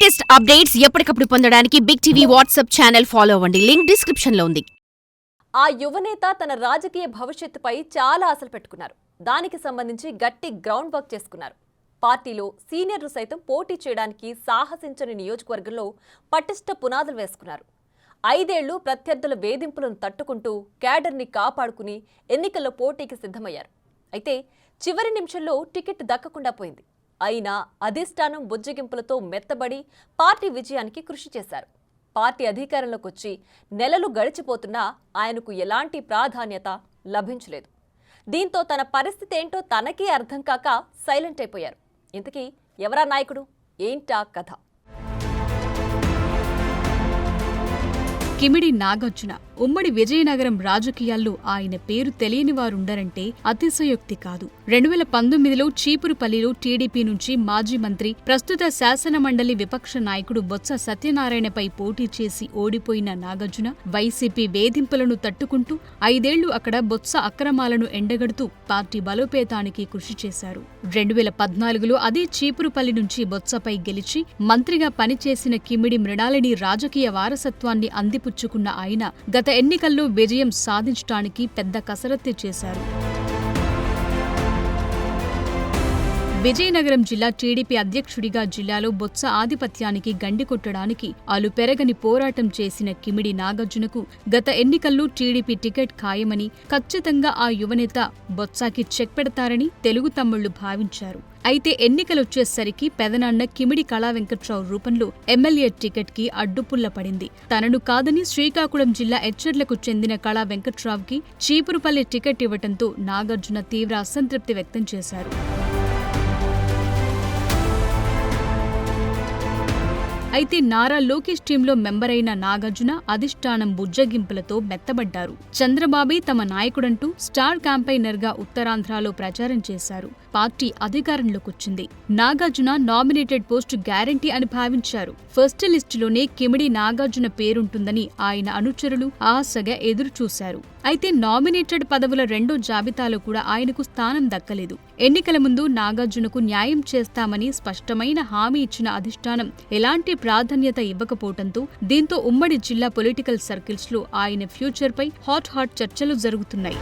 Latest updates ఎప్పటికప్పుడు పొందడానికి big TV WhatsApp channel follow అవ్వండి. లింక్ డిస్క్రిప్షన్ లో ఉంది. ఆ యువనేత తన రాజకీయ భవిష్యత్తుపై చాలా ఆశలు పెట్టుకున్నారు. దానికి సంబంధించి గట్టి గ్రౌండ్ వర్క్ చేసుకున్నారు. పార్టీలో సీనియర్లు సైతం పోటీ చేయడానికి సాహసించని నియోజకవర్గంలో పటిష్ట పునాదులు వేసుకున్నారు. 5 ఏళ్లు ప్రత్యర్థుల వేధింపులను తట్టుకుంటూ క్యాడర్ని కాపాడుకుని ఎన్నికల్లో పోటీకి సిద్ధమయ్యారు. అయితే చివరి నిమిషంలో టికెట్ దక్కకుండా పోయింది. అయినా అధిష్టానం బుజ్జగింపులతో మెత్తబడి పార్టీ విజయానికి కృషి చేశారు. పార్టీ అధికారంలోకి వచ్చి నెలలు గడిచిపోతున్నా ఆయనకు ఎలాంటి ప్రాధాన్యత లభించలేదు. దీంతో తన పరిస్థితి ఏంటో తనకే అర్థం కాక సైలెంట్ అయిపోయారు. ఇంతకీ ఎవరా నాయకుడు, ఏంటా కథ? కిమిడి నాగార్జున ఉమ్మడి విజయనగరం రాజకీయాల్లో ఆయన పేరు తెలియని వారుండరంటే అతిశయోక్తి కాదు. 2019లో చీపురుపల్లిలో టీడీపీ నుంచి మాజీ మంత్రి, ప్రస్తుత శాసనమండలి విపక్ష నాయకుడు బొత్స సత్యనారాయణపై పోటీ చేసి ఓడిపోయిన నాగార్జున వైసీపీ వేధింపులను తట్టుకుంటూ 5 ఏళ్లు అక్కడ బొత్స అక్రమాలను ఎండగడుతూ పార్టీ బలోపేతానికి కృషి చేశారు. 2014లో అదే చీపురుపల్లి నుంచి బొత్సపై గెలిచి మంత్రిగా పనిచేసిన కిమిడి మృణాలిని రాజకీయ వారసత్వాన్ని అందిపుచ్చుకున్న ఆయన గత ఎన్నికల్లో విజయం సాధించడానికి పెద్ద కసరత్తు చేశారు. విజయనగరం జిల్లా టీడీపీ అధ్యక్షుడిగా జిల్లాలో బొత్స ఆధిపత్యానికి గండి కొట్టడానికి అలుపెరగని పోరాటం చేసిన కిమిడి నాగార్జునకు గత ఎన్నికల్లో టీడీపీ టికెట్ ఖాయమని, ఖచ్చితంగా ఆ యువనేత బొత్సకి చెక్ పెడతారని తెలుగు తమ్ముళ్లు భావించారు. అయితే ఎన్నికలొచ్చేసరికి పెదనాన్న కిమిడి కళా వెంకట్రావు రూపంలో ఎమ్మెల్యే టికెట్ కి అడ్డుపుల్ల పడింది. తనను కాదని శ్రీకాకుళం జిల్లా ఎచ్చెర్లకు చెందిన కళా వెంకట్రావుకి చీపురుపల్లి టికెట్ ఇవ్వడంతో నాగార్జున తీవ్ర అసంతృప్తి వ్యక్తం చేశారు. అయితే నారా లోకేష్ టీంలో మెంబరైన నాగార్జున అధిష్టానం బుజ్జగింపులతో మెత్తబడ్డారు. చంద్రబాబే తమ నాయకుడంటూ స్టార్ క్యాంపైనర్గా ఉత్తరాంధ్రలో ప్రచారం చేశారు. పార్టీ అధికారంలోకొచ్చింది. నాగార్జున నామినేటెడ్ పోస్టు గ్యారంటీ అని భావించారు. ఫస్ట్ లిస్టులోనే కిమిడి నాగార్జున పేరుంటుందని ఆయన అనుచరులు ఆశగా ఎదురుచూశారు. అయితే నామినేటెడ్ పదవుల 2వ జాబితాలో కూడా ఆయనకు స్థానం దక్కలేదు. ఎన్నికల ముందు నాగార్జునకు న్యాయం చేస్తామని స్పష్టమైన హామీ ఇచ్చిన అధిష్టానం ఎలాంటి ప్రాధాన్యత ఇవ్వకపోవడంతో దీంతో ఉమ్మడి జిల్లా పొలిటికల్ సర్కిల్స్ లో ఆయన ఫ్యూచర్ పై హాట్ చర్చలు జరుగుతున్నాయి.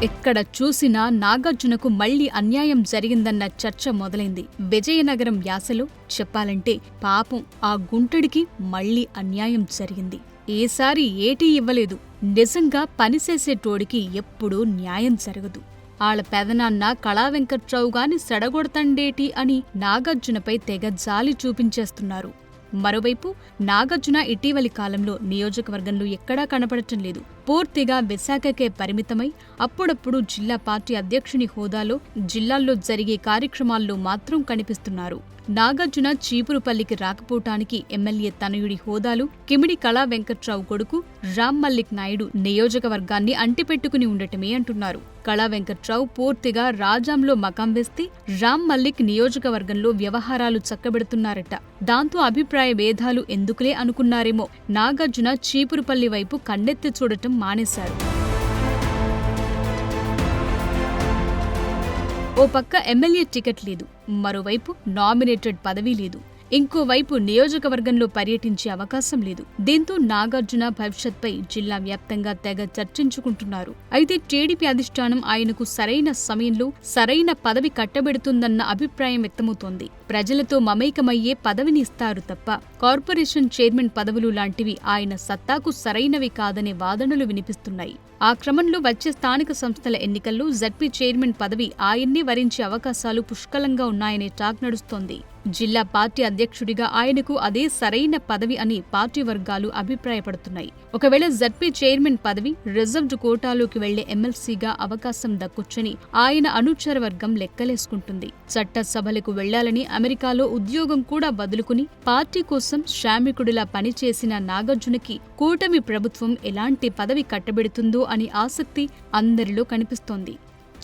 ఎక్కడ చూసినా నాగార్జునకు మళ్లీ అన్యాయం జరిగిందన్న చర్చ మొదలైంది. విజయనగరం యాసలో చెప్పాలంటే పాపం ఆ గుంటడికి మళ్లీ అన్యాయం జరిగింది. ఏసారి ఏటీ ఇవ్వలేదు. నిజంగా పనిచేసేటోడికి ఎప్పుడూ న్యాయం జరగదు. ఆళ్ల పెదనాన్న కళా వెంకట్రావు గాని సెడగొడతండేటి అని నాగార్జునపై తెగ జాలి చూపించేస్తున్నారు. మరోవైపు నాగార్జున ఇటీవలి కాలంలో నియోజకవర్గంలో ఎక్కడా కనపడటం లేదు. పూర్తిగా విశాఖకే పరిమితమై అప్పుడప్పుడు జిల్లా పార్టీ అధ్యక్షుని హోదాలో జిల్లాల్లో జరిగే కార్యక్రమాల్లో మాత్రం కనిపిస్తున్నారు. నాగార్జున చీపురుపల్లికి రాకపోవటానికి ఎమ్మెల్యే తనయుడి హోదాలు కిమిడి కళా వెంకట్రావు కొడుకు రామ్ మల్లిక్ నాయుడు నియోజకవర్గాన్ని అంటిపెట్టుకుని ఉండటమే అంటున్నారు. కళా వెంకట్రావు పూర్తిగా రాజాంలో మకాం వేస్తే రామ్ మల్లిక్ నియోజకవర్గంలో వ్యవహారాలు చక్కబెడుతున్నారట. దాంతో అభిప్రాయ భేదాలు ఎందుకులే అనుకున్నారేమో నాగార్జున చీపురుపల్లి వైపు కన్నెత్తి చూడటం మానేశారు. ఓ పక్క ఎమ్మెల్యే టికెట్ లేదు, మరోవైపు నామినేటెడ్ పదవీ లేదు, ఇంకోవైపు నియోజకవర్గంలో పర్యటించే అవకాశం లేదు. దీంతో నాగార్జున భవిష్యత్పై జిల్లా వ్యాప్తంగా తెగ చర్చించుకుంటున్నారు. అయితే టీడీపీ అధిష్టానం ఆయనకు సరైన సమయంలో సరైన పదవి కట్టబెడుతుందన్న అభిప్రాయం వ్యక్తమవుతోంది. ప్రజలతో మమేకమయ్యే పదవిని ఇస్తారు తప్ప కార్పొరేషన్ చైర్మన్ పదవులు లాంటివి ఆయన సత్తాకు సరైనవి కాదనే వాదనలు వినిపిస్తున్నాయి. ఆ క్రమంలో వచ్చే స్థానిక సంస్థల ఎన్నికల్లో జడ్పీ చైర్మన్ పదవి ఆయన్నే వరించే అవకాశాలు పుష్కలంగా ఉన్నాయనే టాక్ నడుస్తోంది. జిల్లా పార్టీ అధ్యక్షుడిగా ఆయనకు అదే సరైన పదవి అని పార్టీ వర్గాలు అభిప్రాయపడుతున్నాయి. ఒకవేళ జడ్పీ చైర్మన్ పదవి రిజర్వ్డ్ కోటాలోకి వెళ్లే ఎమ్మెల్సీగా అవకాశం దక్కొచ్చని ఆయన అనుచర వర్గం లెక్కలేసుకుంటుంది. చట్టసభలకు వెళ్లాలని అమెరికాలో ఉద్యోగం కూడా వదులుకుని పార్టీ కోసం శ్రామికుడిలా పనిచేసిన నాగార్జునకి కూటమి ప్రభుత్వం ఎలాంటి పదవి కట్టబెడుతుందో అని ఆసక్తి అందరిలో కనిపిస్తోంది.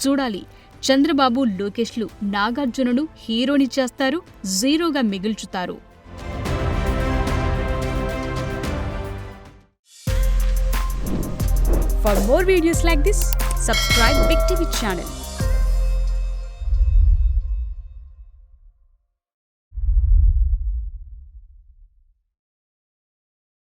చూడాలి, చంద్రబాబు లోకేష్లు నాగార్జునను హీరోని చేస్తారు, జీరోగా మిగుల్చుతారు. For more videos like this, subscribe Big TV channel.